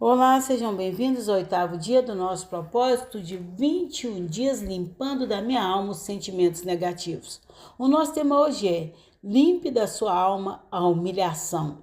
Olá, sejam bem-vindos ao 8º dia do nosso propósito de 21 dias limpando da minha alma os sentimentos negativos. O nosso tema hoje é: limpe da sua alma a humilhação.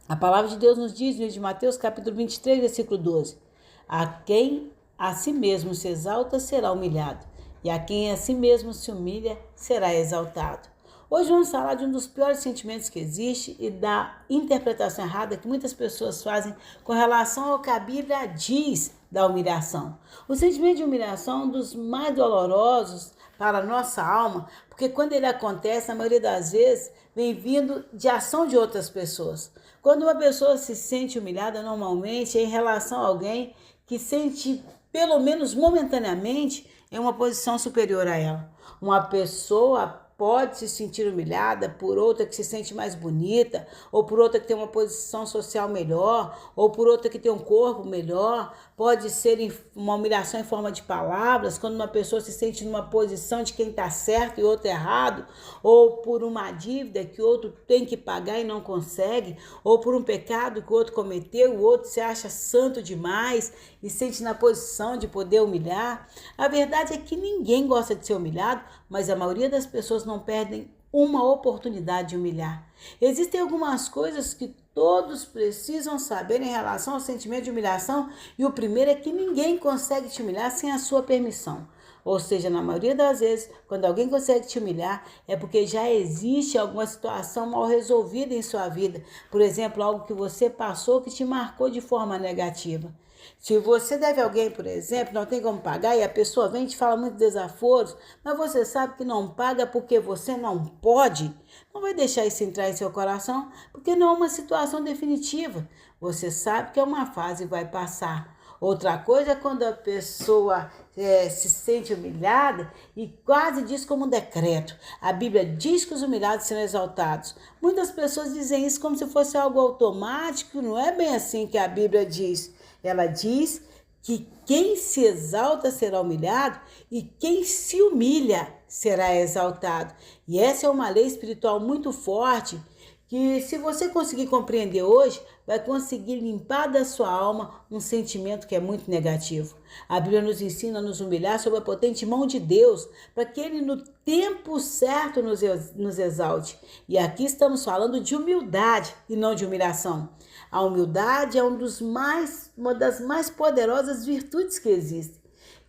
A palavra de Deus nos diz no livro de Mateus, capítulo 23, versículo 12: a quem a si mesmo se exalta será humilhado, e a quem a si mesmo se humilha será exaltado. Hoje vamos falar de um dos piores sentimentos que existe e da interpretação errada que muitas pessoas fazem com relação ao que a Bíblia diz da humilhação. O sentimento de humilhação é um dos mais dolorosos para a nossa alma, porque quando ele acontece, na maioria das vezes, vem vindo de ação de outras pessoas. Quando uma pessoa se sente humilhada, normalmente é em relação a alguém que sente, pelo menos momentaneamente, em uma posição superior a ela. Uma pessoa pode se sentir humilhada por outra que se sente mais bonita, ou por outra que tem uma posição social melhor, ou por outra que tem um corpo melhor. Pode ser uma humilhação em forma de palavras, quando uma pessoa se sente numa posição de quem está certo e outro errado, ou por uma dívida que o outro tem que pagar e não consegue, ou por um pecado que o outro cometeu, o outro se acha santo demais e sente na posição de poder humilhar. A verdade é que ninguém gosta de ser humilhado, mas a maioria das pessoas não perdem uma oportunidade de humilhar. Existem algumas coisas que todos precisam saber em relação ao sentimento de humilhação, e o primeiro é que ninguém consegue te humilhar sem a sua permissão. Ou seja, na maioria das vezes, quando alguém consegue te humilhar, é porque já existe alguma situação mal resolvida em sua vida. Por exemplo, algo que você passou que te marcou de forma negativa. Se você deve a alguém, por exemplo, não tem como pagar e a pessoa vem e te fala muitos desaforos, mas você sabe que não paga porque você não pode, não vai deixar isso entrar em seu coração, porque não é uma situação definitiva. Você sabe que é uma fase e vai passar. Outra coisa é quando a pessoa se sente humilhada e quase diz como um decreto: a Bíblia diz que os humilhados serão exaltados. Muitas pessoas dizem isso como se fosse algo automático. Não é bem assim que a Bíblia diz. Ela diz que quem se exalta será humilhado e quem se humilha será exaltado. E essa é uma lei espiritual muito forte que, se você conseguir compreender hoje, vai conseguir limpar da sua alma um sentimento que é muito negativo. A Bíblia nos ensina a nos humilhar sob a potente mão de Deus, para que Ele no tempo certo nos exalte. E aqui estamos falando de humildade e não de humilhação. A humildade é uma das mais poderosas virtudes que existem.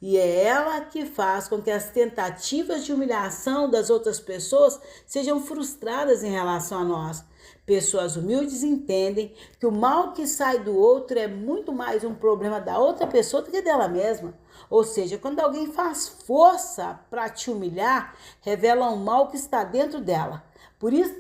E é ela que faz com que as tentativas de humilhação das outras pessoas sejam frustradas em relação a nós. Pessoas humildes entendem que o mal que sai do outro é muito mais um problema da outra pessoa do que dela mesma. Ou seja, quando alguém faz força para te humilhar, revela um mal que está dentro dela.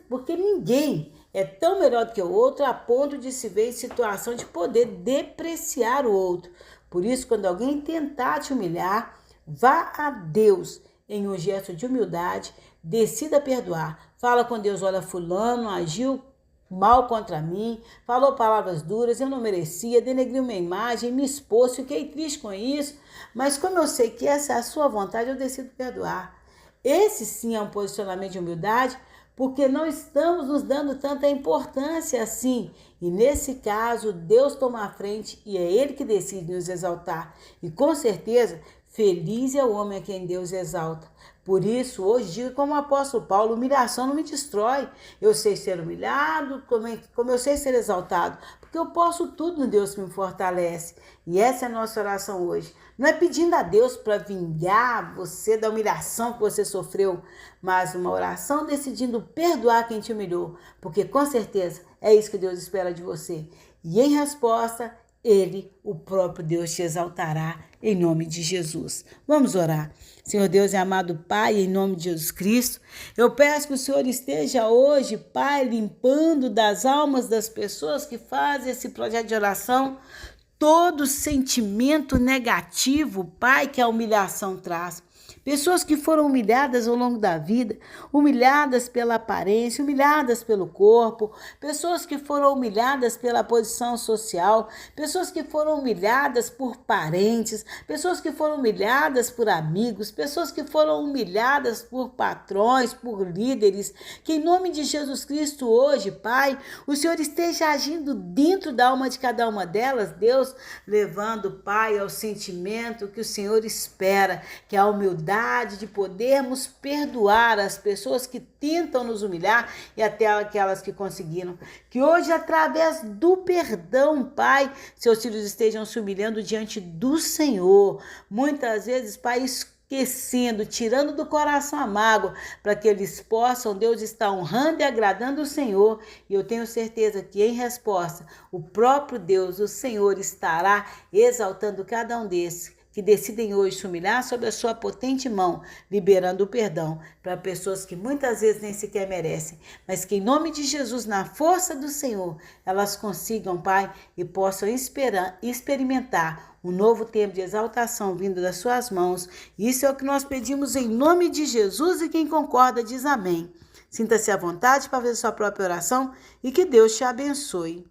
Porque ninguém é tão melhor do que o outro a ponto de se ver em situação de poder depreciar o outro. Por isso, quando alguém tentar te humilhar, vá a Deus em um gesto de humildade, decida perdoar. Fala com Deus: olha, fulano agiu mal contra mim, falou palavras duras, eu não merecia, denegriu minha imagem, me expôs, fiquei triste com isso, mas como eu sei que essa é a sua vontade, eu decido perdoar. Esse sim é um posicionamento de humildade, porque não estamos nos dando tanta importância assim. E nesse caso, Deus toma a frente e é Ele que decide nos exaltar. E com certeza, feliz é o homem a quem Deus exalta. Por isso, hoje digo como o apóstolo Paulo: humilhação não me destrói. Eu sei ser humilhado, como eu sei ser exaltado, porque eu posso tudo no Deus que me fortalece. E essa é a nossa oração hoje. Não é pedindo a Deus para vingar você da humilhação que você sofreu, mas uma oração decidindo perdoar quem te humilhou, porque com certeza é isso que Deus espera de você. E em resposta, Ele, o próprio Deus, te exaltará em nome de Jesus. Vamos orar. Senhor Deus e amado Pai, em nome de Jesus Cristo, eu peço que o Senhor esteja hoje, Pai, limpando das almas das pessoas que fazem esse projeto de oração todo sentimento negativo, Pai, que a humilhação traz. Pessoas que foram humilhadas ao longo da vida, humilhadas pela aparência, humilhadas pelo corpo, pessoas que foram humilhadas pela posição social, pessoas que foram humilhadas por parentes, pessoas que foram humilhadas por amigos, pessoas que foram humilhadas por patrões, por líderes. Que em nome de Jesus Cristo hoje, Pai, o Senhor esteja agindo dentro da alma de cada uma delas, Deus, levando, Pai, ao sentimento que o Senhor espera, que é a humildade de podermos perdoar as pessoas que tentam nos humilhar e até aquelas que conseguiram. Que hoje, através do perdão, Pai, seus filhos estejam se humilhando diante do Senhor. Muitas vezes, Pai, esquecendo, tirando do coração a mágoa, para que eles possam, Deus está honrando e agradando o Senhor. E eu tenho certeza que em resposta, o próprio Deus, o Senhor, estará exaltando cada um desses que decidem hoje se humilhar sob a sua potente mão, liberando o perdão para pessoas que muitas vezes nem sequer merecem, mas que em nome de Jesus, na força do Senhor, elas consigam, Pai, e possam experimentar um novo tempo de exaltação vindo das suas mãos. Isso é o que nós pedimos em nome de Jesus, e quem concorda diz amém. Sinta-se à vontade para fazer sua própria oração e que Deus te abençoe.